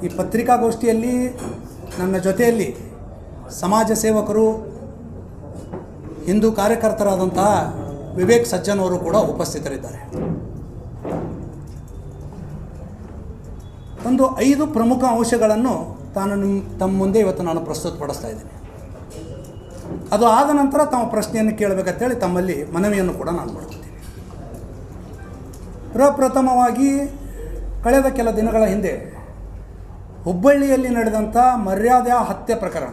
ಈ ಪತ್ರಿಕಾಗೋಷ್ಠಿಯಲ್ಲಿ ನನ್ನ ಜೊತೆಯಲ್ಲಿ ಸಮಾಜ ಸೇವಕರು, ಹಿಂದೂ ಕಾರ್ಯಕರ್ತರಾದಂತಹ ವಿವೇಕ್ ಸಜ್ಜನ್ ಅವರು ಕೂಡ ಉಪಸ್ಥಿತರಿದ್ದಾರೆ. ಒಂದು 5 ಪ್ರಮುಖ ಅಂಶಗಳನ್ನು ತಮ್ಮ ಮುಂದೆ ಇವತ್ತು ನಾನು ಪ್ರಸ್ತುತಪಡಿಸ್ತಾ ಇದ್ದೀನಿ. ಅದು ಆದ ನಂತರ ತಮ್ಮ ಪ್ರಶ್ನೆಯನ್ನು ಕೇಳಬೇಕಂತೇಳಿ ತಮ್ಮಲ್ಲಿ ಮನವಿಯನ್ನು ಕೂಡ ನಾನು ಮಾಡ್ಕೊತೀನಿ. ಪ್ರಪ್ರಥಮವಾಗಿ ಕಳೆದ ಕೆಲ ದಿನಗಳ ಹಿಂದೆ ಹುಬ್ಬಳ್ಳಿಯಲ್ಲಿ ನಡೆದಂಥ ಮರ್ಯಾದಾ ಹತ್ಯೆ ಪ್ರಕರಣ,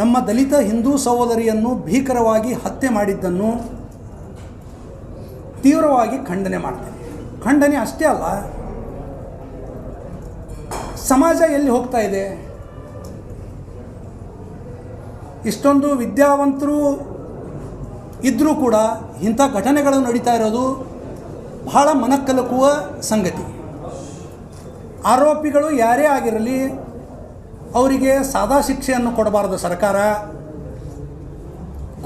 ನಮ್ಮ ದಲಿತ ಹಿಂದೂ ಸಹೋದರಿಯನ್ನು ಭೀಕರವಾಗಿ ಹತ್ಯೆ ಮಾಡಿದ್ದನ್ನು ತೀವ್ರವಾಗಿ ಖಂಡನೆ ಮಾಡ್ತೇನೆ. ಖಂಡನೆ ಅಷ್ಟೇ ಅಲ್ಲ, ಸಮಾಜ ಎಲ್ಲಿ ಹೋಗ್ತಾ ಇದೆ? ಇಷ್ಟೊಂದು ವಿದ್ಯಾವಂತರು ಇದ್ದರೂ ಕೂಡ ಇಂಥ ಘಟನೆಗಳು ನಡೀತಾ ಇರೋದು ಬಹಳ ಮನಕಲಕುವ ಸಂಗತಿ. ಆರೋಪಿಗಳು ಯಾರೇ ಆಗಿರಲಿ ಅವರಿಗೆ ಸಾದಾ ಶಿಕ್ಷೆಯನ್ನು ಕೊಡಬಾರದು ಸರ್ಕಾರ,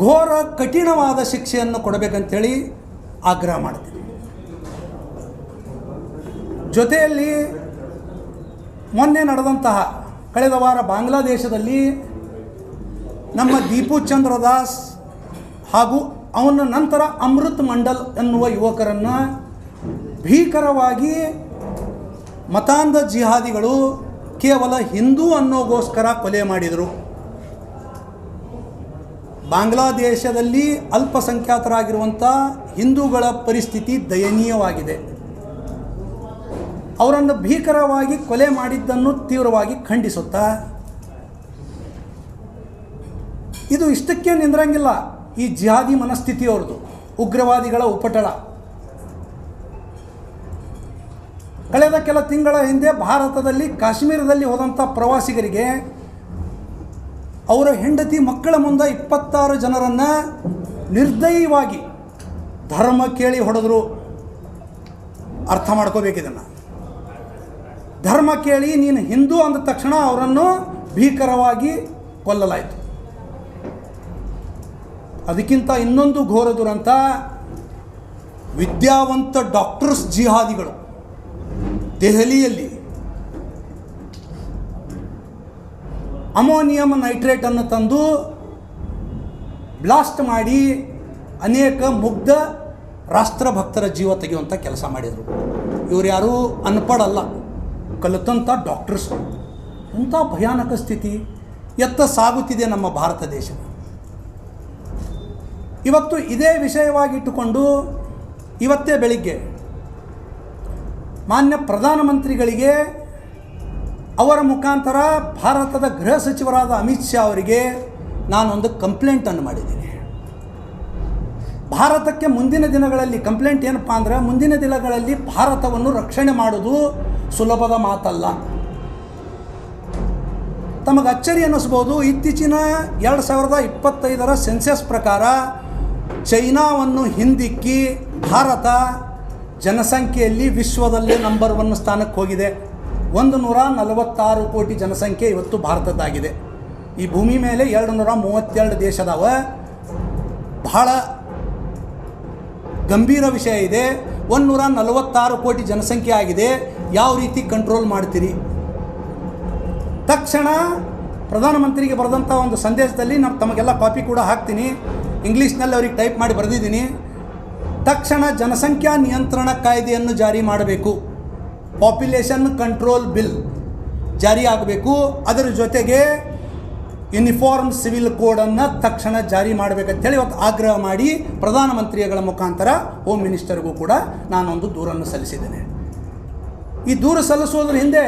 ಘೋರ ಕಠಿಣವಾದ ಶಿಕ್ಷೆಯನ್ನು ಕೊಡಬೇಕಂತೇಳಿ ಆಗ್ರಹ ಮಾಡ್ತೀನಿ. ಜೊತೆಯಲ್ಲಿ ಮೊನ್ನೆ ನಡೆದಂತಹ ಕಳೆದ ವಾರ ಬಾಂಗ್ಲಾದೇಶದಲ್ಲಿ ನಮ್ಮ ದೀಪು ಚಂದ್ರ ದಾಸ್ ಹಾಗೂ ಅವನ ನಂತರ ಅಮೃತ್ ಮಂಡಲ್ ಎನ್ನುವ ಯುವಕರನ್ನು ಭೀಕರವಾಗಿ ಮತಾಂಧ ಜಿಹಾದಿಗಳು ಕೇವಲ ಹಿಂದೂ ಅನ್ನೋಗೋಸ್ಕರ ಕೊಲೆ ಮಾಡಿದರು. ಬಾಂಗ್ಲಾದೇಶದಲ್ಲಿ ಅಲ್ಪಸಂಖ್ಯಾತರಾಗಿರುವಂಥ ಹಿಂದೂಗಳ ಪರಿಸ್ಥಿತಿ ದಯನೀಯವಾಗಿದೆ. ಅವರನ್ನು ಭೀಕರವಾಗಿ ಕೊಲೆ ಮಾಡಿದ್ದನ್ನು ತೀವ್ರವಾಗಿ ಖಂಡಿಸುತ್ತಾ, ಇದು ಇಷ್ಟಕ್ಕೆ ನಿಂದ್ರಂಗಿಲ್ಲ. ಈ ಜಿಹಾದಿ ಮನಸ್ಥಿತಿಯವ್ರದ್ದು, ಉಗ್ರವಾದಿಗಳ ಉಪಟಳ. ಕಳೆದ ಕೆಲ ತಿಂಗಳ ಹಿಂದೆ ಭಾರತದಲ್ಲಿ ಕಾಶ್ಮೀರದಲ್ಲಿ ಹೋದಂಥ ಪ್ರವಾಸಿಗರಿಗೆ ಅವರ ಹೆಂಡತಿ ಮಕ್ಕಳ ಮುಂದೆ 26 ಜನರನ್ನು ನಿರ್ದಯವಾಗಿ ಧರ್ಮ ಕೇಳಿ ಹೊಡೆದ್ರು. ಅರ್ಥ ಮಾಡ್ಕೋಬೇಕಿದನ್ನು. ಧರ್ಮ ಕೇಳಿ ನೀನು ಹಿಂದೂ ಅಂದ ತಕ್ಷಣ ಅವರನ್ನು ಭೀಕರವಾಗಿ ಕೊಲ್ಲಲಾಯಿತು. ಅದಕ್ಕಿಂತ ಇನ್ನೊಂದು ಘೋರ ದುರಂತ, ವಿದ್ಯಾವಂತ ಡಾಕ್ಟರ್ಸ್ ಜಿಹಾದಿಗಳು ದೆಹಲಿಯಲ್ಲಿ ಅಮೋನಿಯಂ ನೈಟ್ರೇಟನ್ನು ತಂದು ಬ್ಲಾಸ್ಟ್ ಮಾಡಿ ಅನೇಕ ಮುಗ್ಧ ರಾಷ್ಟ್ರಭಕ್ತರ ಜೀವ ತೆಗೆಯುವಂಥ ಕೆಲಸ ಮಾಡಿದರು. ಇವರು ಯಾರೂ ಅನ್ಪಡಲ್ಲ, ಕಲಿತಂಥ ಡಾಕ್ಟರ್ಸ್. ಎಂಥ ಭಯಾನಕ ಸ್ಥಿತಿ ಎತ್ತ ಸಾಗುತ್ತಿದೆ ನಮ್ಮ ಭಾರತ ದೇಶ. ಇವತ್ತು ಇದೇ ವಿಷಯವಾಗಿಟ್ಟುಕೊಂಡು ಇವತ್ತೇ ಬೆಳಿಗ್ಗೆ ಮಾನ್ಯ ಪ್ರಧಾನಮಂತ್ರಿಗಳಿಗೆ ಅವರ ಮುಖಾಂತರ ಭಾರತದ ಗೃಹ ಸಚಿವರಾದ ಅಮಿತ್ ಶಾ ಅವರಿಗೆ ನಾನೊಂದು ಕಂಪ್ಲೇಂಟನ್ನು ಮಾಡಿದ್ದೀನಿ. ಭಾರತಕ್ಕೆ ಮುಂದಿನ ದಿನಗಳಲ್ಲಿ ಕಂಪ್ಲೇಂಟ್ ಏನಪ್ಪ ಅಂದರೆ, ಮುಂದಿನ ದಿನಗಳಲ್ಲಿ ಭಾರತವನ್ನು ರಕ್ಷಣೆ ಮಾಡೋದು ಸುಲಭದ ಮಾತಲ್ಲ. ತಮಗೆ ಅಚ್ಚರಿ ಅನ್ನಿಸ್ಬೋದು, ಇತ್ತೀಚಿನ 2025ರ ಸೆನ್ಸಸ್ ಪ್ರಕಾರ ಚೈನಾವನ್ನು ಹಿಂದಿಕ್ಕಿ ಭಾರತ ಜನಸಂಖ್ಯೆಯಲ್ಲಿ ವಿಶ್ವದಲ್ಲೇ ನಂಬರ್ 1 ಸ್ಥಾನಕ್ಕೆ ಹೋಗಿದೆ. 146 ಕೋಟಿ ಜನಸಂಖ್ಯೆ ಇವತ್ತು ಭಾರತದ್ದಾಗಿದೆ. ಈ ಭೂಮಿ ಮೇಲೆ 232 ದೇಶದವ. ಬಹಳ ಗಂಭೀರ ವಿಷಯ ಇದೆ. 146 ಕೋಟಿ ಜನಸಂಖ್ಯೆ ಆಗಿದೆ. ಯಾವ ರೀತಿ ಕಂಟ್ರೋಲ್ ಮಾಡ್ತೀರಿ? ತಕ್ಷಣ ಪ್ರಧಾನಮಂತ್ರಿಗೆ ಬರೆದಂಥ ಒಂದು ಸಂದೇಶದಲ್ಲಿ ತಮಗೆಲ್ಲ ಕಾಪಿ ಕೂಡ ಹಾಕ್ತೀನಿ, ಇಂಗ್ಲೀಷ್ನಲ್ಲಿ ಅವ್ರಿಗೆ ಟೈಪ್ ಮಾಡಿ ಬರೆದಿದ್ದೀನಿ. ತಕ್ಷಣ ಜನಸಂಖ್ಯಾ ನಿಯಂತ್ರಣ ಕಾಯ್ದೆಯನ್ನು ಜಾರಿ ಮಾಡಬೇಕು. ಪಾಪ್ಯುಲೇಷನ್ ಕಂಟ್ರೋಲ್ ಬಿಲ್ ಜಾರಿ ಆಗಬೇಕು. ಅದರ ಜೊತೆಗೆ ಯೂನಿಫಾರ್ಮ್ ಸಿವಿಲ್ ಕೋಡನ್ನು ತಕ್ಷಣ ಜಾರಿ ಮಾಡಬೇಕಂತೇಳಿ ಇವತ್ತು ಆಗ್ರಹ ಮಾಡಿ ಪ್ರಧಾನಮಂತ್ರಿಗಳ ಮುಖಾಂತರ ಹೋಮ್ ಮಿನಿಸ್ಟರ್ಗೂ ಕೂಡ ನಾನೊಂದು ದೂರನ್ನು ಸಲ್ಲಿಸಿದ್ದೇನೆ. ಈ ದೂರ ಸಲ್ಲಿಸೋದ್ರ ಹಿಂದೆ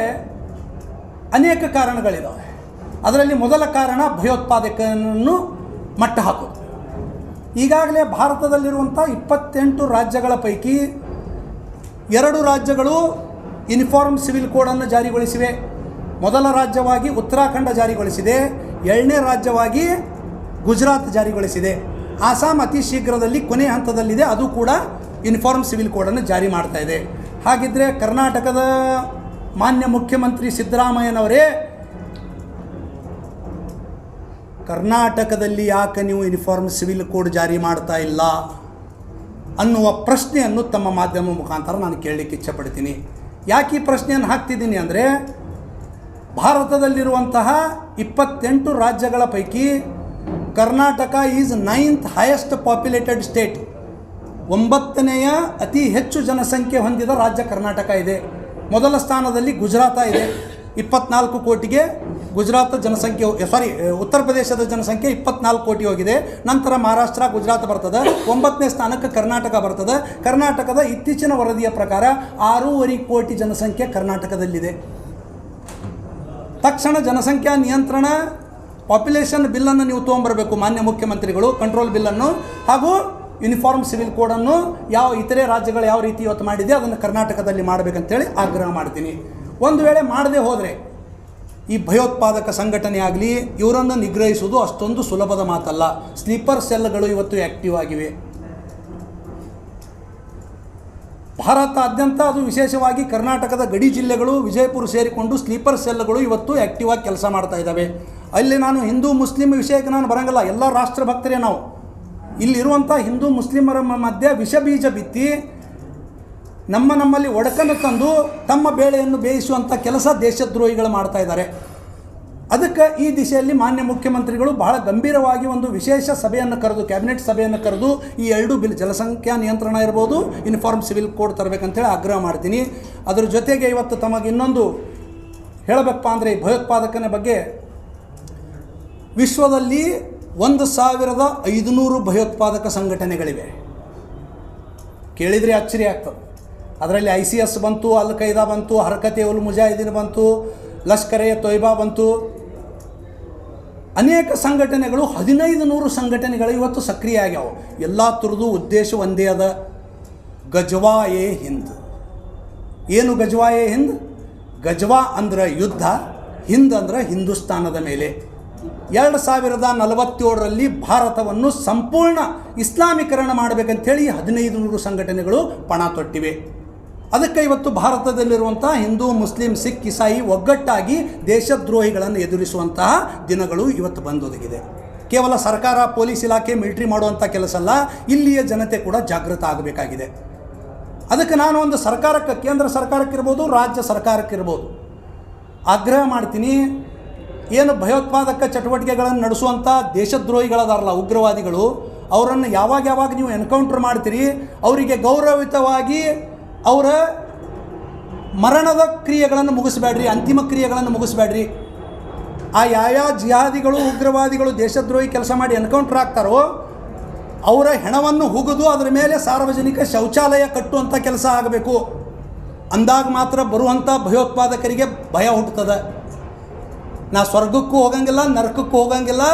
ಅನೇಕ ಕಾರಣಗಳಿದ್ದಾವೆ. ಅದರಲ್ಲಿ ಮೊದಲ ಕಾರಣ ಭಯೋತ್ಪಾದಕನನ್ನು ಮಟ್ಟ ಹಾಕೋದು. ಈಗಾಗಲೇ ಭಾರತದಲ್ಲಿರುವಂಥ 28 ರಾಜ್ಯಗಳ ಪೈಕಿ 2 ರಾಜ್ಯಗಳು ಯೂನಿಫಾರ್ಮ್ ಸಿವಿಲ್ ಕೋಡನ್ನು ಜಾರಿಗೊಳಿಸಿವೆ. ಮೊದಲ ರಾಜ್ಯವಾಗಿ ಉತ್ತರಾಖಂಡ ಜಾರಿಗೊಳಿಸಿದೆ, 2ನೇ ರಾಜ್ಯವಾಗಿ ಗುಜರಾತ್ ಜಾರಿಗೊಳಿಸಿದೆ. ಆಸಾಂ ಅತಿ ಶೀಘ್ರದಲ್ಲಿ ಕೊನೆಯ ಹಂತದಲ್ಲಿದೆ, ಅದು ಕೂಡ ಯೂನಿಫಾರ್ಮ್ ಸಿವಿಲ್ ಕೋಡನ್ನು ಜಾರಿ ಮಾಡ್ತಾ ಇದೆ. ಹಾಗಿದ್ದರೆ ಕರ್ನಾಟಕದ ಮಾನ್ಯ ಮುಖ್ಯಮಂತ್ರಿ ಸಿದ್ದರಾಮಯ್ಯನವರೇ, ಕರ್ನಾಟಕದಲ್ಲಿ ಯಾಕೆ ನೀವು ಯೂನಿಫಾರ್ಮ್ ಸಿವಿಲ್ ಕೋಡ್ ಜಾರಿ ಮಾಡ್ತಾ ಇಲ್ಲ ಅನ್ನುವ ಪ್ರಶ್ನೆಯನ್ನು ತಮ್ಮ ಮಾಧ್ಯಮ ಮುಖಾಂತರ ನಾನು ಕೇಳಲಿಕ್ಕೆ ಇಚ್ಛೆಪಡ್ತೀನಿ. ಯಾಕೆ ಈ ಪ್ರಶ್ನೆಯನ್ನು ಹಾಕ್ತಿದ್ದೀನಿ ಅಂದರೆ, ಭಾರತದಲ್ಲಿರುವಂತಹ 28 ರಾಜ್ಯಗಳ ಪೈಕಿ Karnataka is 9th highest populated state. 9ನೇಯ ಅತಿ ಹೆಚ್ಚು ಜನಸಂಖ್ಯೆ ಹೊಂದಿದ ರಾಜ್ಯ ಕರ್ನಾಟಕ ಇದೆ. ಮೊದಲ ಸ್ಥಾನದಲ್ಲಿ ಗುಜರಾತ ಇದೆ, 24 ಕೋಟಿಗೆ ಗುಜರಾತ್ ಜನಸಂಖ್ಯೆ, ಉತ್ತರ ಪ್ರದೇಶದ ಜನಸಂಖ್ಯೆ 24 ಕೋಟಿ ಹೋಗಿದೆ. ನಂತರ ಮಹಾರಾಷ್ಟ್ರ, ಗುಜರಾತ್ ಬರ್ತದೆ. 9ನೇ ಸ್ಥಾನಕ್ಕೆ ಕರ್ನಾಟಕ ಬರ್ತದೆ. ಕರ್ನಾಟಕದ ಇತ್ತೀಚಿನ ವರದಿಯ ಪ್ರಕಾರ 6.5 ಕೋಟಿ ಜನಸಂಖ್ಯೆ ಕರ್ನಾಟಕದಲ್ಲಿದೆ. ತಕ್ಷಣ ಜನಸಂಖ್ಯಾ ನಿಯಂತ್ರಣ ಪಾಪ್ಯುಲೇಷನ್ ಬಿಲ್ಲನ್ನು ನೀವು ತೊಗೊಂಬರಬೇಕು ಮಾನ್ಯ ಮುಖ್ಯಮಂತ್ರಿಗಳು, ಕಂಟ್ರೋಲ್ ಬಿಲ್ಲನ್ನು, ಹಾಗೂ ಯೂನಿಫಾರ್ಮ್ ಸಿವಿಲ್ ಕೋಡನ್ನು ಇತರೆ ರಾಜ್ಯಗಳು ಯಾವ ರೀತಿ ಇವತ್ತು ಮಾಡಿದೆ ಅದನ್ನು ಕರ್ನಾಟಕದಲ್ಲಿ ಮಾಡಬೇಕಂತೇಳಿ ಆಗ್ರಹ ಮಾಡ್ತೀನಿ. ಒಂದು ವೇಳೆ ಮಾಡದೆ ಹೋದರೆ ಈ ಭಯೋತ್ಪಾದಕ ಸಂಘಟನೆ ಆಗಲಿ ಇವರನ್ನು ನಿಗ್ರಹಿಸುವುದು ಅಷ್ಟೊಂದು ಸುಲಭದ ಮಾತಲ್ಲ. ಸ್ಲೀಪರ್ ಸೆಲ್ಗಳು ಇವತ್ತು ಆ್ಯಕ್ಟಿವ್ ಆಗಿವೆ. ಭಾರತಾದ್ಯಂತ, ಅದು ವಿಶೇಷವಾಗಿ ಕರ್ನಾಟಕದ ಗಡಿ ಜಿಲ್ಲೆಗಳು, ವಿಜಯಪುರ ಸೇರಿಕೊಂಡು ಸ್ಲೀಪರ್ ಸೆಲ್ಗಳು ಇವತ್ತು ಆ್ಯಕ್ಟಿವ್ ಆಗಿ ಕೆಲಸ ಮಾಡ್ತಾ ಇದ್ದಾವೆ. ಅಲ್ಲಿ ನಾನು ಹಿಂದೂ ಮುಸ್ಲಿಂ ವಿಷಯಕ್ಕೆ ನಾನು ಬರಂಗಿಲ್ಲ, ಎಲ್ಲ ರಾಷ್ಟ್ರ ಭಕ್ತರೇ ನಾವು. ಇಲ್ಲಿರುವಂಥ ಹಿಂದೂ ಮುಸ್ಲಿಮರ ಮಧ್ಯೆ ವಿಷ ಬೀಜ ಬಿತ್ತಿ ನಮ್ಮಲ್ಲಿ ಒಡಕನ್ನು ತಂದು ತಮ್ಮ ಬೇಳೆಯನ್ನು ಬೇಯಿಸುವಂಥ ಕೆಲಸ ದೇಶದ್ರೋಹಿಗಳು ಮಾಡ್ತಾ ಇದ್ದಾರೆ. ಅದಕ್ಕೆ ಈ ದಿಶೆಯಲ್ಲಿ ಮಾನ್ಯ ಮುಖ್ಯಮಂತ್ರಿಗಳು ಬಹಳ ಗಂಭೀರವಾಗಿ ಒಂದು ವಿಶೇಷ ಸಭೆಯನ್ನು ಕರೆದು, ಕ್ಯಾಬಿನೆಟ್ ಸಭೆಯನ್ನು ಕರೆದು ಈ 2 ಬಿಲ್, ಜನಸಂಖ್ಯಾ ನಿಯಂತ್ರಣ ಇರ್ಬೋದು, ಯೂನಿಫಾರ್ಮ್ ಸಿವಿಲ್ ಕೋಡ್ ತರಬೇಕಂತೇಳಿ ಆಗ್ರಹ ಮಾಡ್ತೀನಿ. ಅದರ ಜೊತೆಗೆ ಇವತ್ತು ತಮಗೆ ಇನ್ನೊಂದು ಹೇಳಬೇಕಪ್ಪ ಅಂದರೆ, ಈ ಭಯೋತ್ಪಾದಕನ ಬಗ್ಗೆ ವಿಶ್ವದಲ್ಲಿ 1500 ಭಯೋತ್ಪಾದಕ ಸಂಘಟನೆಗಳಿವೆ. ಕೇಳಿದರೆ ಅಚ್ಚರಿ ಆಗ್ತದೆ. ಅದರಲ್ಲಿ ICS ಬಂತು, ಅಲ್ ಖೈದಾ ಬಂತು, ಹರಕತೆ ಉಲ್ ಮುಜಾಹಿದೀನ್ ಬಂತು, ಲಷ್ಕರ್ ಎ ತೊಯ್ಬಾ ಬಂತು. ಅನೇಕ ಸಂಘಟನೆಗಳು, 1500 ಸಂಘಟನೆಗಳು ಇವತ್ತು ಸಕ್ರಿಯ ಆಗ್ಯಾವ. ಎಲ್ಲ ಥರದ್ದು ಉದ್ದೇಶ ಒಂದೇ ಅದ, ಗಜ್ವಾ ಎ ಹಿಂದ್. ಏನು ಗಜ್ವಾ ಎ ಹಿಂದ್? ಗಜ್ವಾ ಅಂದ್ರೆ ಯುದ್ಧ, ಹಿಂದ್ ಅಂದ್ರೆ ಹಿಂದೂಸ್ತಾನದ ಮೇಲೆ. 2047ರಲ್ಲಿ ಭಾರತವನ್ನು ಸಂಪೂರ್ಣ ಇಸ್ಲಾಮೀಕರಣ ಮಾಡಬೇಕಂತೇಳಿ 1500 ಸಂಘಟನೆಗಳು ಪಣ ತೊಟ್ಟಿವೆ. ಅದಕ್ಕೆ ಇವತ್ತು ಭಾರತದಲ್ಲಿರುವಂಥ ಹಿಂದೂ, ಮುಸ್ಲಿಂ, ಸಿಖ್, ಇಸಾಯಿ ಒಗ್ಗಟ್ಟಾಗಿ ದೇಶದ್ರೋಹಿಗಳನ್ನು ಎದುರಿಸುವಂತಹ ದಿನಗಳು ಇವತ್ತು ಬಂದೊದಗಿದೆ. ಕೇವಲ ಸರ್ಕಾರ, ಪೊಲೀಸ್ ಇಲಾಖೆ, ಮಿಲಿಟರಿ ಮಾಡುವಂಥ ಕೆಲಸ ಅಲ್ಲ, ಇಲ್ಲಿಯ ಜನತೆ ಕೂಡ ಜಾಗೃತ ಆಗಬೇಕಾಗಿದೆ. ಅದಕ್ಕೆ ನಾನು ಒಂದು ಸರ್ಕಾರಕ್ಕೆ, ಕೇಂದ್ರ ಸರ್ಕಾರಕ್ಕಿರ್ಬೋದು, ರಾಜ್ಯ ಸರ್ಕಾರಕ್ಕಿರ್ಬೋದು, ಆಗ್ರಹ ಮಾಡ್ತೀನಿ. ಏನು ಭಯೋತ್ಪಾದಕ ಚಟುವಟಿಕೆಗಳನ್ನು ನಡೆಸುವಂಥ ದೇಶದ್ರೋಹಿಗಳದಾರಲ್ಲ, ಉಗ್ರವಾದಿಗಳು, ಅವರನ್ನು ಯಾವಾಗ ನೀವು ಎನ್ಕೌಂಟರ್ ಮಾಡ್ತೀರಿ, ಅವರಿಗೆ ಗೌರವಯುತವಾಗಿ ಅವರ ಮರಣದ ಕ್ರಿಯೆಗಳನ್ನು ಮುಗಿಸ್ಬೇಡ್ರಿ, ಅಂತಿಮ ಕ್ರಿಯೆಗಳನ್ನು ಮುಗಿಸ್ಬೇಡ್ರಿ. ಯಾವ ಜಿಹಾದಿಗಳು, ಉಗ್ರವಾದಿಗಳು ದೇಶದ್ರೋಹಿ ಕೆಲಸ ಮಾಡಿ ಎನ್ಕೌಂಟರ್ ಆಗ್ತಾರೋ ಅವರ ಹೆಣವನ್ನು ಹುಗಿದು ಅದರ ಮೇಲೆ ಸಾರ್ವಜನಿಕ ಶೌಚಾಲಯ ಕಟ್ಟುವಂಥ ಕೆಲಸ ಆಗಬೇಕು. ಅಂದಾಗ ಮಾತ್ರ ಬರುವಂಥ ಭಯೋತ್ಪಾದಕರಿಗೆ ಭಯ ಹುಟ್ಟುತ್ತದೆ. ನಾ ಸ್ವರ್ಗಕ್ಕೂ ಹೋಗಂಗಿಲ್ಲ, ನರಕಕ್ಕೂ ಹೋಗಂಗಿಲ್ಲ,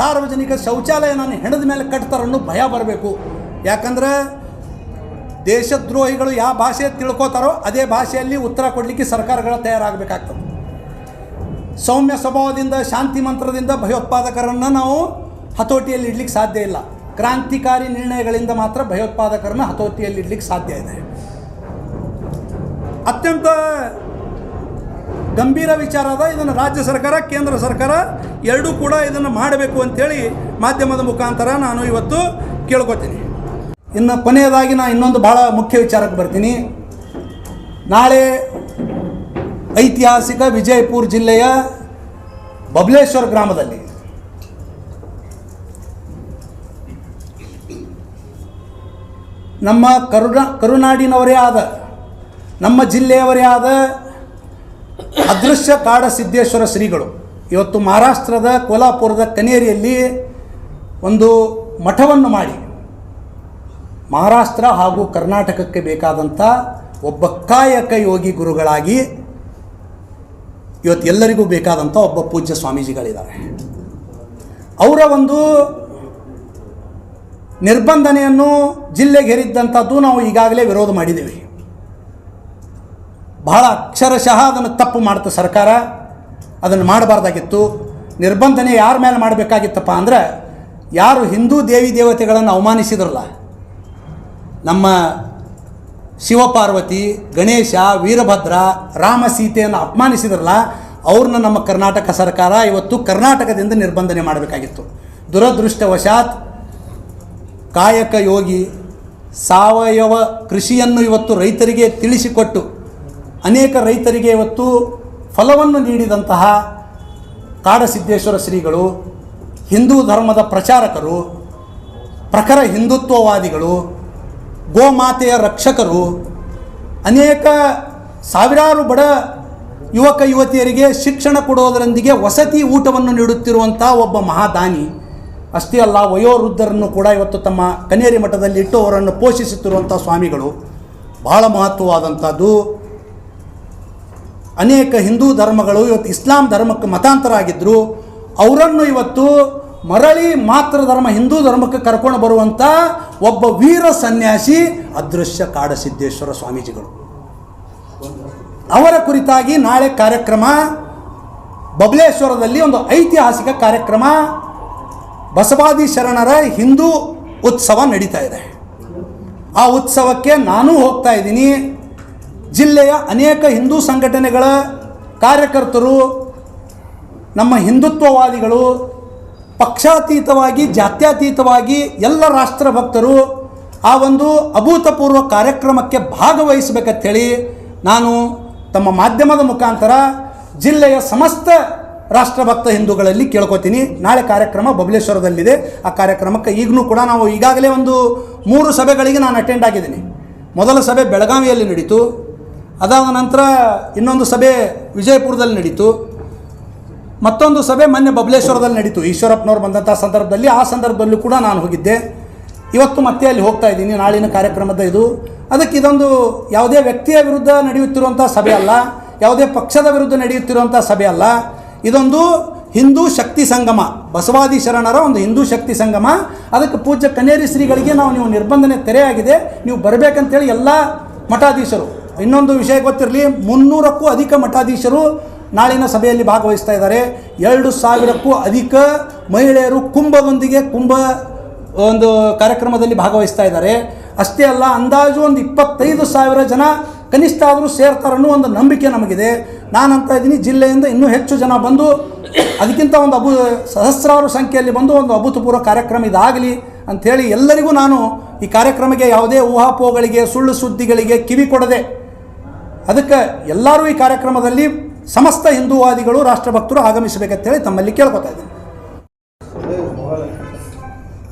ಸಾರ್ವಜನಿಕ ಶೌಚಾಲಯ ನಾನು ಹೆಣದ ಮೇಲೆ ಕಟ್ತಾರನ್ನೋ ಭಯ ಬರಬೇಕು. ಯಾಕಂದ್ರೆ ದೇಶದ್ರೋಹಿಗಳು ಯಾವ ಭಾಷೆ ತಿಳ್ಕೋತಾರೋ ಅದೇ ಭಾಷೆಯಲ್ಲಿ ಉತ್ತರ ಕೊಡಲಿಕ್ಕೆ ಸರ್ಕಾರಗಳು ತಯಾರಾಗಬೇಕಾಗ್ತದೆ. ಸೌಮ್ಯ ಸ್ವಭಾವದಿಂದ, ಶಾಂತಿ ಮಂತ್ರದಿಂದ ಭಯೋತ್ಪಾದಕರನ್ನು ನಾವು ಹತೋಟಿಯಲ್ಲಿ ಇಡ್ಲಿಕ್ಕೆ ಸಾಧ್ಯ ಇಲ್ಲ. ಕ್ರಾಂತಿಕಾರಿ ನಿರ್ಣಯಗಳಿಂದ ಮಾತ್ರ ಭಯೋತ್ಪಾದಕರನ್ನು ಹತೋಟಿಯಲ್ಲಿ ಇಡ್ಲಿಕ್ಕೆ ಸಾಧ್ಯ ಇದೆ. ಅತ್ಯಂತ ಗಂಭೀರ ವಿಚಾರ ಅದ. ಇದನ್ನು ರಾಜ್ಯ ಸರ್ಕಾರ, ಕೇಂದ್ರ ಸರ್ಕಾರ ಎರಡೂ ಕೂಡ ಇದನ್ನು ಮಾಡಬೇಕು ಅಂಥೇಳಿ ಮಾಧ್ಯಮದ ಮುಖಾಂತರ ನಾನು ಇವತ್ತು ಕೇಳ್ಕೊತೀನಿ. ಇನ್ನು ಕೊನೆಯದಾಗಿ ನಾನು ಇನ್ನೊಂದು ಭಾಳ ಮುಖ್ಯ ವಿಚಾರಕ್ಕೆ ಬರ್ತೀನಿ. ನಾಳೆ ಐತಿಹಾಸಿಕ ವಿಜಯಪುರ ಜಿಲ್ಲೆಯ ಬಬಲೇಶ್ವರ ಗ್ರಾಮದಲ್ಲಿ ನಮ್ಮ ಕರುನಾಡಿನವರೇ ಆದ, ನಮ್ಮ ಜಿಲ್ಲೆಯವರೇ ಆದ ಅದೃಶ್ಯ ಕಾಡ ಸಿದ್ದೇಶ್ವರ ಶ್ರೀಗಳು ಇವತ್ತು ಮಹಾರಾಷ್ಟ್ರದ ಕೋಲ್ಹಾಪುರದ ಕನೇರಿಯಲ್ಲಿ ಒಂದು ಮಠವನ್ನು ಮಾಡಿ ಮಹಾರಾಷ್ಟ್ರ ಹಾಗೂ ಕರ್ನಾಟಕಕ್ಕೆ ಬೇಕಾದಂಥ ಒಬ್ಬ ಕಾಯಕ ಯೋಗಿ ಗುರುಗಳಾಗಿ ಇವತ್ತು ಎಲ್ಲರಿಗೂ ಬೇಕಾದಂಥ ಒಬ್ಬ ಪೂಜ್ಯ ಸ್ವಾಮೀಜಿಗಳಿದ್ದಾರೆ. ಅವರ ಒಂದು ನಿರ್ಬಂಧನೆಯನ್ನು ಜಿಲ್ಲೆಗೆ ಹೇರಿದ್ದಂಥದ್ದು ನಾವು ಈಗಾಗಲೇ ವಿರೋಧ ಮಾಡಿದ್ದೀವಿ. ಬಹಳ ಅಕ್ಷರಶಃ ಅದನ್ನು ತಪ್ಪು ಮಾಡ್ತು ಸರ್ಕಾರ. ಅದನ್ನು ಮಾಡಬಾರ್ದಾಗಿತ್ತು. ನಿರ್ಬಂಧನೆ ಯಾರ ಮೇಲೆ ಮಾಡಬೇಕಾಗಿತ್ತಪ್ಪ ಅಂದರೆ, ಯಾರು ಹಿಂದೂ ದೇವಿ ದೇವತೆಗಳನ್ನು ಅವಮಾನಿಸಿದ್ರಲ್ಲ, ನಮ್ಮ ಶಿವಪಾರ್ವತಿ, ಗಣೇಶ, ವೀರಭದ್ರ, ರಾಮ, ಸೀತೆಯನ್ನು ಅಪಮಾನಿಸಿದ್ರಲ್ಲ, ಅವ್ರನ್ನ ನಮ್ಮ ಕರ್ನಾಟಕ ಸರ್ಕಾರ ಇವತ್ತು ಕರ್ನಾಟಕದಿಂದ ನಿರ್ಬಂಧನೆ ಮಾಡಬೇಕಾಗಿತ್ತು. ದುರದೃಷ್ಟವಶಾತ್ ಕಾಯಕ ಯೋಗಿ ಸಾವಯವ ಕೃಷಿಯನ್ನು ಇವತ್ತು ರೈತರಿಗೆ ತಿಳಿಸಿಕೊಟ್ಟು ಅನೇಕ ರೈತರಿಗೆ ಇವತ್ತು ಫಲವನ್ನು ನೀಡಿದಂತಹ ಕಾಡಸಿದ್ದೇಶ್ವರ ಶ್ರೀಗಳು, ಹಿಂದೂ ಧರ್ಮದ ಪ್ರಚಾರಕರು, ಪ್ರಖರ ಹಿಂದುತ್ವವಾದಿಗಳು, ಗೋಮಾತೆಯ ರಕ್ಷಕರು, ಅನೇಕ ಸಾವಿರಾರು ಬಡ ಯುವಕ ಯುವತಿಯರಿಗೆ ಶಿಕ್ಷಣ ಕೊಡುವುದರೊಂದಿಗೆ ವಸತಿ ಊಟವನ್ನು ನೀಡುತ್ತಿರುವಂಥ ಒಬ್ಬ ಮಹಾದಾನಿ. ಅಷ್ಟೇ ಅಲ್ಲ, ವಯೋವೃದ್ಧರನ್ನು ಕೂಡ ಇವತ್ತು ತಮ್ಮ ಕನ್ನೇರಿ ಮಠದಲ್ಲಿ ಇಟ್ಟು ಅವರನ್ನು ಪೋಷಿಸುತ್ತಿರುವಂಥ ಸ್ವಾಮಿಗಳು. ಬಹಳ ಮಹತ್ವವಾದಂಥದ್ದು. ಅನೇಕ ಹಿಂದೂ ಧರ್ಮಗಳು ಇವತ್ತು ಇಸ್ಲಾಂ ಧರ್ಮಕ್ಕೆ ಮತಾಂತರ ಆಗಿದ್ದರು. ಅವರನ್ನು ಇವತ್ತು ಮರಳಿ ಮಾತ್ರ ಧರ್ಮ ಹಿಂದೂ ಧರ್ಮಕ್ಕೆ ಕರ್ಕೊಂಡು ಬರುವಂಥ ಒಬ್ಬ ವೀರ ಸನ್ಯಾಸಿ ಅದೃಶ್ಯ ಕಾಡಸಿದ್ದೇಶ್ವರ ಸ್ವಾಮೀಜಿಗಳು. ಅವರ ಕುರಿತಾಗಿ ನಾಳೆ ಕಾರ್ಯಕ್ರಮ ಬಬಲೇಶ್ವರದಲ್ಲಿ ಒಂದು ಐತಿಹಾಸಿಕ ಕಾರ್ಯಕ್ರಮ, ಬಸವಾದಿ ಶರಣರ ಹಿಂದೂ ಉತ್ಸವ ನಡೀತಾ ಇದೆ. ಆ ಉತ್ಸವಕ್ಕೆ ನಾನೂ ಹೋಗ್ತಾ ಇದ್ದೀನಿ. ಜಿಲ್ಲೆಯ ಅನೇಕ ಹಿಂದೂ ಸಂಘಟನೆಗಳ ಕಾರ್ಯಕರ್ತರು, ನಮ್ಮ ಹಿಂದುತ್ವವಾದಿಗಳು, ಪಕ್ಷಾತೀತವಾಗಿ ಜಾತ್ಯತೀತವಾಗಿ ಎಲ್ಲ ರಾಷ್ಟ್ರಭಕ್ತರು ಆ ಒಂದು ಅಭೂತಪೂರ್ವ ಕಾರ್ಯಕ್ರಮಕ್ಕೆ ಭಾಗವಹಿಸಬೇಕಂತೇಳಿ ನಾನು ತಮ್ಮ ಮಾಧ್ಯಮದ ಮುಖಾಂತರ ಜಿಲ್ಲೆಯ ಸಮಸ್ತ ರಾಷ್ಟ್ರಭಕ್ತ ಹಿಂದೂಗಳಲ್ಲಿ ಕೇಳ್ಕೊತೀನಿ. ನಾಳೆ ಕಾರ್ಯಕ್ರಮ ಬಬಲೇಶ್ವರದಲ್ಲಿದೆ. ಆ ಕಾರ್ಯಕ್ರಮಕ್ಕೆ ಈಗಲೂ ಕೂಡ ನಾವು ಈಗಾಗಲೇ ಒಂದು 3 ಸಭೆಗಳಿಗೆ ನಾನು ಅಟೆಂಡ್ ಆಗಿದ್ದೀನಿ. ಮೊದಲ ಸಭೆ ಬೆಳಗಾವಿಯಲ್ಲಿ ನಡೀತು. ಅದಾದ ನಂತರ ಇನ್ನೊಂದು ಸಭೆ ವಿಜಯಪುರದಲ್ಲಿ ನಡೀತು. ಮತ್ತೊಂದು ಸಭೆ ಮೊನ್ನೆ ಬಬಲೇಶ್ವರದಲ್ಲಿ ನಡೀತು. ಈಶ್ವರಪ್ಪನವ್ರು ಬಂದಂಥ ಸಂದರ್ಭದಲ್ಲಿ, ಆ ಸಂದರ್ಭದಲ್ಲೂ ಕೂಡ ನಾನು ಹೋಗಿದ್ದೆ. ಇವತ್ತು ಮತ್ತೆ ಅಲ್ಲಿ ಹೋಗ್ತಾ ಇದ್ದೀನಿ. ನಾಳಿನ ಕಾರ್ಯಕ್ರಮದ ಇದು. ಅದಕ್ಕೆ ಇದೊಂದು ಯಾವುದೇ ವ್ಯಕ್ತಿಯ ವಿರುದ್ಧ ನಡೆಯುತ್ತಿರುವಂಥ ಸಭೆ ಅಲ್ಲ, ಯಾವುದೇ ಪಕ್ಷದ ವಿರುದ್ಧ ನಡೆಯುತ್ತಿರುವಂಥ ಸಭೆ ಅಲ್ಲ. ಇದೊಂದು ಹಿಂದೂ ಶಕ್ತಿ ಸಂಗಮ, ಬಸವಾದಿ ಶರಣರ ಒಂದು ಹಿಂದೂ ಶಕ್ತಿ ಸಂಗಮ. ಅದಕ್ಕೆ ಪೂಜ್ಯ ಕನ್ನೇರಿ ಶ್ರೀಗಳಿಗೆ ನೀವು ನಿರ್ಬಂಧನೆ ತೆರೆಯಾಗಿದೆ, ನೀವು ಬರಬೇಕಂತೇಳಿ ಎಲ್ಲ ಮಠಾಧೀಶರು, ಇನ್ನೊಂದು ವಿಷಯ ಗೊತ್ತಿರಲಿ, 300ಕ್ಕೂ ಅಧಿಕ ಮಠಾಧೀಶರು ನಾಳಿನ ಸಭೆಯಲ್ಲಿ ಭಾಗವಹಿಸ್ತಾ ಇದ್ದಾರೆ. 2,000ಕ್ಕೂ ಅಧಿಕ ಮಹಿಳೆಯರು ಕುಂಭದೊಂದಿಗೆ ಒಂದು ಕಾರ್ಯಕ್ರಮದಲ್ಲಿ ಭಾಗವಹಿಸ್ತಾ ಇದ್ದಾರೆ. ಅಷ್ಟೇ ಅಲ್ಲ, ಅಂದಾಜು ಒಂದು 25,000 ಜನ ಕನಿಷ್ಠ ಆದರೂ ಸೇರ್ತಾರನ್ನೋ ಒಂದು ನಂಬಿಕೆ ನಮಗಿದೆ. ನಾನಂತ ಇದ್ದೀನಿ, ಜಿಲ್ಲೆಯಿಂದ ಇನ್ನೂ ಹೆಚ್ಚು ಜನ ಬಂದು ಅದಕ್ಕಿಂತ ಒಂದು ಸಹಸ್ರಾರು ಸಂಖ್ಯೆಯಲ್ಲಿ ಬಂದು ಒಂದು ಅಭೂತಪೂರ್ವ ಕಾರ್ಯಕ್ರಮ ಇದಾಗಲಿ ಅಂಥೇಳಿ ಎಲ್ಲರಿಗೂ ನಾನು ಈ ಕಾರ್ಯಕ್ರಮಕ್ಕೆ ಯಾವುದೇ ಊಹಾಪೋಹಗಳಿಗೆ, ಸುಳ್ಳು ಸುದ್ದಿಗಳಿಗೆ ಕಿವಿ ಕೊಡದೆ, ಅದಕ್ಕೆ ಎಲ್ಲರೂ ಈ ಕಾರ್ಯಕ್ರಮದಲ್ಲಿ ಸಮಸ್ತ ಹಿಂದೂವಾದಿಗಳು, ರಾಷ್ಟ್ರಭಕ್ತರು ಆಗಮಿಸಬೇಕಂತೇಳಿ ತಮ್ಮಲ್ಲಿ ಕೇಳ್ಕೊತಾ ಇದ್ದೀನಿ.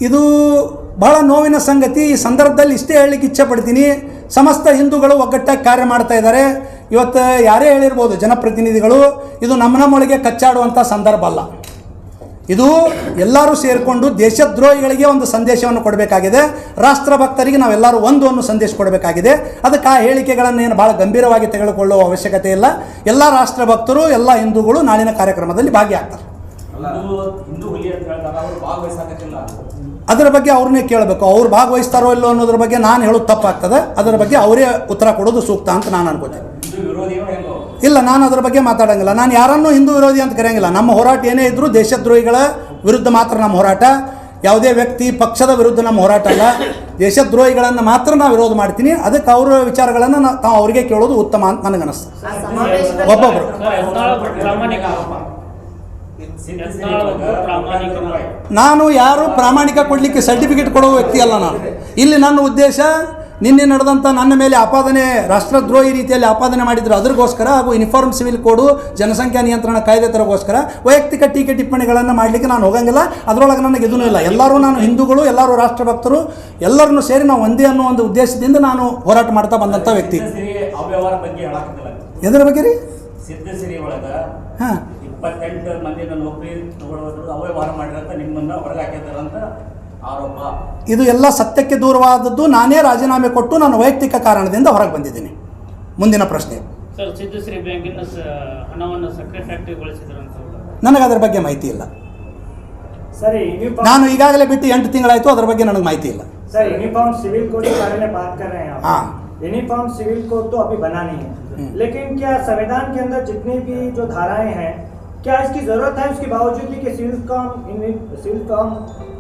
ಇದು ಬಹಳ ನೋವಿನ ಸಂಗತಿ. ಈ ಸಂದರ್ಭದಲ್ಲಿ ಇಷ್ಟೇ ಹೇಳಲಿಕ್ಕೆ ಇಚ್ಛೆ ಪಡ್ತೀನಿ, ಸಮಸ್ತ ಹಿಂದೂಗಳು ಒಗ್ಗಟ್ಟಾಗಿ ಕಾರ್ಯ ಮಾಡ್ತಾ ಇದ್ದಾರೆ. ಇವತ್ತು ಯಾರೇ ಹೇಳಿರ್ಬೋದು ಜನಪ್ರತಿನಿಧಿಗಳು, ಇದು ನಮ್ಮೊಳಗೆ ಕಚ್ಚಾಡುವಂಥ ಸಂದರ್ಭ ಅಲ್ಲ. ಇದು ಎಲ್ಲರೂ ಸೇರಿಕೊಂಡು ದೇಶದ್ರೋಹಿಗಳಿಗೆ ಒಂದು ಸಂದೇಶವನ್ನು ಕೊಡಬೇಕಾಗಿದೆ. ರಾಷ್ಟ್ರಭಕ್ತರಿಗೆ ನಾವೆಲ್ಲರೂ ಒಂದು ಸಂದೇಶ ಕೊಡಬೇಕಾಗಿದೆ. ಅದಕ್ಕೆ ಆ ಹೇಳಿಕೆಗಳನ್ನು ಏನು ಭಾಳ ಗಂಭೀರವಾಗಿ ತೆಗೆದುಕೊಳ್ಳುವ ಅವಶ್ಯಕತೆ ಇಲ್ಲ. ಎಲ್ಲ ರಾಷ್ಟ್ರಭಕ್ತರು, ಎಲ್ಲ ಹಿಂದೂಗಳು ನಾಳಿನ ಕಾರ್ಯಕ್ರಮದಲ್ಲಿ ಭಾಗಿಯಾಗ್ತಾರೆ. ಅದರ ಬಗ್ಗೆ ಅವ್ರನ್ನೇ ಕೇಳಬೇಕು. ಅವ್ರು ಭಾಗವಹಿಸ್ತಾರೋ ಇಲ್ಲೋ ಅನ್ನೋದ್ರ ಬಗ್ಗೆ ನಾನು ಹೇಳೋದು ತಪ್ಪಾಗ್ತದೆ. ಅದರ ಬಗ್ಗೆ ಅವರೇ ಉತ್ತರ ಕೊಡೋದು ಸೂಕ್ತ ಅಂತ ನಾನು ಅನ್ಕೋತೀನಿ. ಇಲ್ಲ, ನಾನು ಅದರ ಬಗ್ಗೆ ಮಾತಾಡೋಂಗಿಲ್ಲ. ನಾನು ಯಾರನ್ನೂ ಹಿಂದೂ ವಿರೋಧಿ ಅಂತ ಕರೆಯಂಗಿಲ್ಲ. ನಮ್ಮ ಹೋರಾಟ ಏನೇ ಇದ್ದರೂ ದೇಶದ್ರೋಹಿಗಳ ವಿರುದ್ಧ ಮಾತ್ರ ನಮ್ಮ ಹೋರಾಟ. ಯಾವುದೇ ವ್ಯಕ್ತಿ, ಪಕ್ಷದ ವಿರುದ್ಧ ನಮ್ಮ ಹೋರಾಟ ಅಲ್ಲ. ದೇಶದ್ರೋಹಿಗಳನ್ನು ಮಾತ್ರ ನಾವು ವಿರೋಧ ಮಾಡ್ತೀನಿ. ಅದಕ್ಕೆ ಅವರ ವಿಚಾರಗಳನ್ನು ನಾವು ಅವರಿಗೆ ಕೇಳೋದು ಉತ್ತಮ ಅಂತ ನನಗನ್ನಿಸ್ತದೆ. ಒಬ್ಬೊಬ್ಬರು ನಾನು ಯಾರು ಪ್ರಾಮಾಣಿಕ ಕೊಡಲಿಕ್ಕೆ ಸರ್ಟಿಫಿಕೇಟ್ ಕೊಡೋ ವ್ಯಕ್ತಿ ಅಲ್ಲ. ನಾನು ಇಲ್ಲಿ ನನ್ನ ಉದ್ದೇಶ, ನಿನ್ನೆ ನಡೆದಂಥ ನನ್ನ ಮೇಲೆ ಆಪಾದನೆ, ರಾಷ್ಟ್ರದ್ರೋಹಿ ರೀತಿಯಲ್ಲಿ ಆಪಾದನೆ ಮಾಡಿದ್ರು, ಅದಕ್ಕೋಸ್ಕರ, ಹಾಗೂ ಯೂನಿಫಾರ್ಮ್ ಸಿವಿಲ್ ಕೋಡು, ಜನಸಂಖ್ಯಾ ನಿಯಂತ್ರಣ ಕಾಯ್ದೆ ತರಗೋಸ್ಕರ ವೈಯಕ್ತಿಕ ಟೀಕೆ ಟಿಪ್ಪಣಿಗಳನ್ನು ಮಾಡಲಿಕ್ಕೆ ನಾನು ಹೋಗಂಗಿಲ್ಲ. ಅದರೊಳಗೆ ನನಗೆ ಇದೂ ಇಲ್ಲ. ಎಲ್ಲರೂ ನಾನು ಹಿಂದೂಗಳು, ಎಲ್ಲರೂ ರಾಷ್ಟ್ರಭಕ್ತರು, ಎಲ್ಲರನ್ನು ಸೇರಿ ನಾವು ಒಂದೇ ಅನ್ನೋ ಒಂದು ಉದ್ದೇಶದಿಂದ ನಾನು ಹೋರಾಟ ಮಾಡ್ತಾ ಬಂದಂಥ ವ್ಯಕ್ತಿ. ಎದರ ಬಗ್ಗೆ ರೀ? ಹಾಂ, 28 ಮಂದಿನ ನೌಕರಿ ತಗೊಳ್ಳೋದು ಅವ್ಯವಹಾರ ಮಾಡಿರಂತ ನಿಮ್ಮನ್ನ ಹೊರಗೆ ಹಾಕಿದಾರಂತ ಆರೋಪ. ಇದು ಎಲ್ಲ ಸತ್ಯಕ್ಕೆ ದೂರವಾದದ್ದು. ನಾನೇ ರಾಜೀನಾಮೆ ಕೊಟ್ಟು ನಾನು ವೈಯಕ್ತಿಕ ಕಾರಣದಿಂದ ಹೊರಗೆ ಬಂದಿದ್ದೀನಿ. ಮುಂದಿನ ಪ್ರಶ್ನೆ ಸರ್, ಸಿದ್ಧಶ್ರೀ ಬ್ಯಾಂಕಿನ ಹಣವನ್ನು ಸಕ್ಕರೆ ಫ್ಯಾಕ್ಟರಿಗೊಳಿಸಿದ್ರಂತ ನನಗೆ ಅದರ ಬಗ್ಗೆ ಮಾಹಿತಿ ಇಲ್ಲ. ಸರಿ, ನಾನು ಈಗಾಗಲೇ ಬಿಟ್ಟು 8 ತಿಂಗಳಾಯಿತು. ಅದರ ಬಗ್ಗೆ ನನಗೆ ಮಾಹಿತಿ ಇಲ್ಲ. सर यूनिफॉर्म सिविल कोड के बारे में बात कर रहे हैं आप। हाँ, यूनिफॉर्म सिविल कोड तो अभी बना नहीं है, लेकिन क्या संविधान के अंदर जितनी भी जो धाराएं हैं, क्या इसकी जरूरत है उसके बावजूद भी कि सिविल काम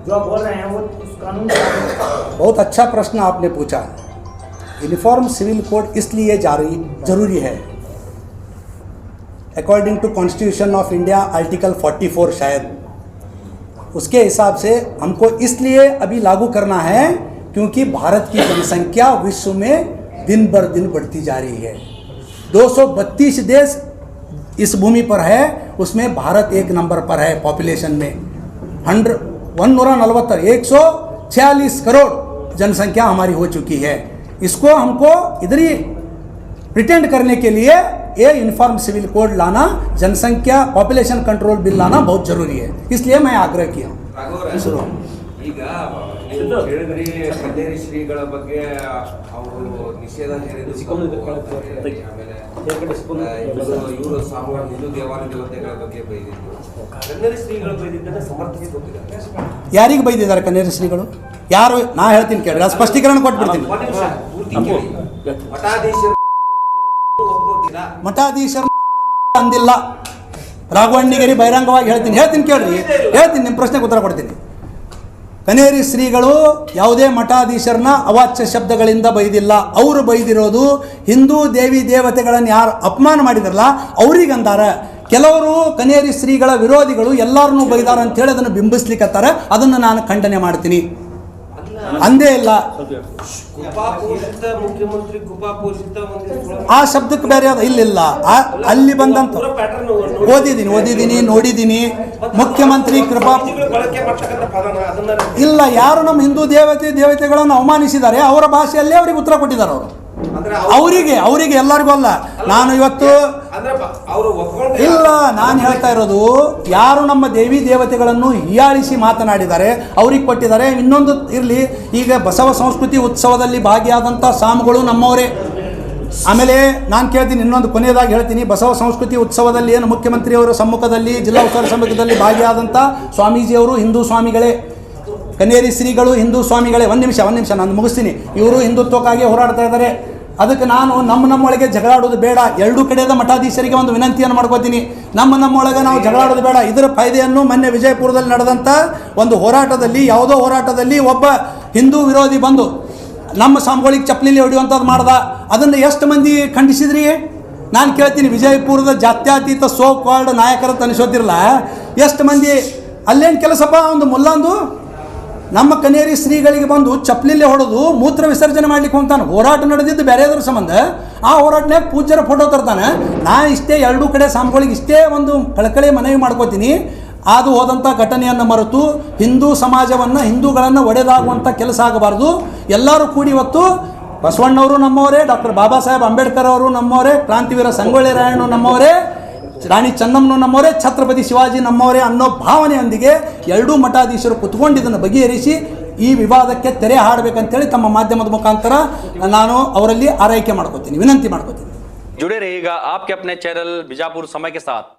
जो आप बोल रहे हैं वो उस कानून बहुत अच्छा प्रश्न आपने पूछा। यूनिफॉर्म सिविल कोड इसलिए जरूरी है, according to constitution of India article 44 शायद, उसके हिसाब से हमको इसलिए अभी लागू करना है क्योंकि भारत की जनसंख्या विश्व में दिन बर दिन बढ़ती जा रही है। 232 देश इस भूमि पर है, उसमें भारत 1 नंबर पर है पॉपुलेशन में। 146 करोड़ जनसंख्या हमारी हो चुकी है। इसको हमको इधर ही प्रिटेंड करने के लिए ये यूनिफॉर्म सिविल कोड लाना, जनसंख्या पॉपुलेशन कंट्रोल बिल लाना बहुत जरूरी है, इसलिए मैं आग्रह किया। ರಾಘವರ, ಈಗ ನೀವು ಹೇಳಿದ್ರಿ ಕನ್ನೇರಿ ಶ್ರೀಗಳ ಬಗ್ಗೆ ಅವರು ನಿಷೇಧ ಹೇರಿದ್ದು ಆಮೇಲೆ ಇವರು ಸಾಮಾನ್ಯ ಹಿಂದೂ ದೇವಾಲಯ ದೇವತೆಗಳ ಬಗ್ಗೆ ಬೈದಿದ್ದು, ಕನ್ನೇರಿ ಶ್ರೀಗಳ ಬೈದಿದ್ದನ್ನ ಸಮರ್ಥಿಸಿ ಕೊಟ್ಟಿದ್ದಾರೆ. ಯಾರಿಗೆ ಬೈದಿದ್ದಾರೆ ಕನ್ನೇರಿ ಶ್ರೀಗಳು? ಯಾರು? ನಾ ಹೇಳ್ತೀನಿ ಕೇಳಿ, ಸ್ಪಷ್ಟೀಕರಣ ಕೊಟ್ಬಿಡ್ತೀನಿ. ಪೂರ್ತಿ ಕೇಳಿ. ಮಠಾಧೀಶರು ಒಪ್ಪೋದಿಲ್ಲ. ಮಠಾಧೀಶರು ಅಂದಿಲ್ಲ. ರಾಘವಣ್ಣಿಗೇರಿ ಬಹಿರಂಗವಾಗಿ ಹೇಳ್ತೀನಿ ಕೇಳ್ರಿ, ಹೇಳ್ತೀನಿ, ನಿಮ್ಮ ಪ್ರಶ್ನೆಗೆ ಉತ್ತರ ಕೊಡ್ತೀನಿ. ಕನೇರಿ ಶ್ರೀಗಳು ಯಾವುದೇ ಮಠಾಧೀಶರನ್ನ ಅವಾಚ್ಯ ಶಬ್ದಗಳಿಂದ ಬೈದಿಲ್ಲ. ಅವರು ಬೈದಿರೋದು ಹಿಂದೂ ದೇವಿ ದೇವತೆಗಳನ್ನು ಯಾರು ಅಪಮಾನ ಮಾಡಿದಾರಲ್ಲ ಅವ್ರಿಗೆ ಅಂದಾರ. ಕೆಲವರು ಕನೇರಿ ಶ್ರೀಗಳ ವಿರೋಧಿಗಳು ಎಲ್ಲರನ್ನೂ ಬೈದಾರ ಅಂತೇಳಿ ಅದನ್ನು ಬಿಂಬಿಸ್ಲಿಕ್ಕತ್ತಾರೆ. ಅದನ್ನು ನಾನು ಖಂಡನೆ ಮಾಡ್ತೀನಿ, ಅಂದೇ ಇಲ್ಲ. ಕುಪಾಪೋಷಿತ ಮುಖ್ಯಮಂತ್ರಿ, ಕುಪಾಪೋಷಿತ ಆ ಶಬ್ದಕ್ಕೆ ಬೇರೆ ಅದ ಇಲ್ಲ. ಅಲ್ಲಿ ಬಂದಂತ ಓದಿದ್ದೀನಿ, ನೋಡಿದ್ದೀನಿ. ಮುಖ್ಯಮಂತ್ರಿ ಕೃಪಾ ಬಳಕೆ ಮಾಡ್ತಕ್ಕಂಥ ಪದನ ಅದನ್ನ ಇಲ್ಲ. ಯಾರು ನಮ್ಮ ಹಿಂದೂ ದೇವತೆಗಳನ್ನು ಅವಮಾನಿಸಿದ್ದಾರೆ ಅವರ ಭಾಷೆಯಲ್ಲೇ ಅವ್ರಿಗೆ ಉತ್ತರ ಕೊಟ್ಟಿದ್ದಾರೆ. ಅವರು ಅವರಿಗೆ ಎಲ್ಲರಿಗೂ ಅಲ್ಲ. ನಾನು ಇವತ್ತು ಇಲ್ಲ, ನಾನು ಹೇಳ್ತಾ ಇರೋದು ಯಾರು ನಮ್ಮ ದೇವಿ ದೇವತೆಗಳನ್ನು ಹೀಯಾಳಿಸಿ ಮಾತನಾಡಿದ್ದಾರೆ ಅವ್ರಿಗೆ ಕೊಟ್ಟಿದ್ದಾರೆ. ಇನ್ನೊಂದು ಇರಲಿ, ಈಗ ಬಸವ ಸಂಸ್ಕೃತಿ ಉತ್ಸವದಲ್ಲಿ ಭಾಗಿಯಾದಂಥ ಸ್ವಾಮಿಗಳು ನಮ್ಮವರೇ. ಆಮೇಲೆ ನಾನು ಕೇಳ್ತೀನಿ, ಇನ್ನೊಂದು ಕೊನೆಯದಾಗಿ ಹೇಳ್ತೀನಿ, ಬಸವ ಸಂಸ್ಕೃತಿ ಉತ್ಸವದಲ್ಲಿ ಏನು ಮುಖ್ಯಮಂತ್ರಿಯವರ ಸಮ್ಮುಖದಲ್ಲಿ ಜಿಲ್ಲಾ ಉಸ್ತುವಾರಿ ಸಮ್ಮುಖದಲ್ಲಿ ಭಾಗಿಯಾದಂಥ ಸ್ವಾಮೀಜಿಯವರು ಹಿಂದೂ ಸ್ವಾಮಿಗಳೇ, ಕನ್ನೇರಿ ಶ್ರೀಗಳು ಹಿಂದೂ ಸ್ವಾಮಿಗಳೇ. ಒಂದು ನಿಮಿಷ ನಾನು ಮುಗಿಸ್ತೀನಿ. ಇವರು ಹಿಂದುತ್ವಕ್ಕಾಗಿ ಹೋರಾಡ್ತಾ ಇದ್ದಾರೆ. ಅದಕ್ಕೆ ನಾನು ನಮ್ಮೊಳಗೆ ಜಗಳಾಡೋದು ಬೇಡ. ಎರಡೂ ಕಡೆಯ ಮಠಾಧೀಶರಿಗೆ ಒಂದು ವಿನಂತಿಯನ್ನು ಮಾಡ್ಕೋತೀನಿ, ನಮ್ಮೊಳಗೆ ನಾವು ಜಗಳಾಡೋದು ಬೇಡ. ಇದರ ಫಾಯ್ದೆಯನ್ನು ಮೊನ್ನೆ ವಿಜಯಪುರದಲ್ಲಿ ನಡೆದಂಥ ಒಂದು ಹೋರಾಟದಲ್ಲಿ, ಯಾವುದೋ ಹೋರಾಟದಲ್ಲಿ ಒಬ್ಬ ಹಿಂದೂ ವಿರೋಧಿ ಬಂದು ನಮ್ಮ ಸ್ವಾಮಿಗಳಿಗೆ ಚಪ್ಪಲಿಲಿ ಹೊಡೆಯುವಂಥದ್ದು ಮಾಡ್ದ. ಅದನ್ನು ಎಷ್ಟು ಮಂದಿ ಖಂಡಿಸಿದ್ರಿ? ನಾನು ಕೇಳ್ತೀನಿ, ವಿಜಯಪುರದ ಜಾತ್ಯತೀತ ಸೋ ಕಾಲ್ಡ್ ನಾಯಕರ ತನಿಸೋದಿರಲ್ಲ, ಎಷ್ಟು ಮಂದಿ? ಅಲ್ಲೇನು ಕೆಲಸಪ್ಪ? ಒಂದು ಮುಲ್ಲಾಂದು ನಮ್ಮ ಕನೇರಿ ಶ್ರೀಗಳಿಗೆ ಬಂದು ಚಪ್ಪಲಿಲ್ಲೇ ಹೊಡೆದು ಮೂತ್ರ ವಿಸರ್ಜನೆ ಮಾಡ್ಲಿಕ್ಕೆ ಹೋಗ್ತಾನೆ. ಹೋರಾಟ ನಡೆದಿದ್ದು ಬೇರೆಯದ್ರ ಸಂಬಂಧ. ಆ ಹೋರಾಟನಾಗ ಪೂಜ್ಯರ ಫೋಟೋ ತರ್ತಾನೆ. ನಾನು ಇಷ್ಟೇ ಎರಡೂ ಕಡೆ ಸ್ವಾಮಿಗಳಿಗೆ ಇಷ್ಟೇ ಒಂದು ಕಳಕಳಿ ಮನವಿ ಮಾಡ್ಕೋತೀನಿ, ಅದು ಹೋದಂಥ ಘಟನೆಯನ್ನು ಮರೆತು ಹಿಂದೂ ಸಮಾಜವನ್ನು, ಹಿಂದೂಗಳನ್ನು ಒಡೆದಾಗುವಂಥ ಕೆಲಸ ಆಗಬಾರ್ದು. ಎಲ್ಲರೂ ಕೂಡಿ ಇವತ್ತು ಬಸವಣ್ಣವರು ನಮ್ಮವರೇ, ಡಾಕ್ಟರ್ ಬಾಬಾ ಸಾಹೇಬ್ ಅಂಬೇಡ್ಕರ್ ಅವರು ನಮ್ಮವರೇ, ಕ್ರಾಂತಿವೀರ ಸಂಗೊಳ್ಳಿ ರಾಯಣ್ಣ ನಮ್ಮವರೇ, ರಾಣಿ ಚೆನ್ನಮ್ಮನ ನಮ್ಮವರೇ, ಛತ್ರಪತಿ ಶಿವಾಜಿ ನಮ್ಮವರೇ ಅನ್ನೋ ಭಾವನೆಯೊಂದಿಗೆ ಎರಡೂ ಮಠಾಧೀಶರು ಕುತ್ಕೊಂಡು ಇದನ್ನು ಬಗೆಹರಿಸಿ ಈ ವಿವಾದಕ್ಕೆ ತೆರೆ ಹಾಡಬೇಕಂತೇಳಿ ತಮ್ಮ ಮಾಧ್ಯಮದ ಮುಖಾಂತರ ನಾನು ಅವರಲ್ಲಿ ಆರೈಕೆ ಮಾಡ್ಕೋತೀನಿ, ವಿನಂತಿ ಮಾಡ್ಕೋತೀನಿ. जुड़े रहिएगा आपके अपने चैनल बीजापुर समय के साथ।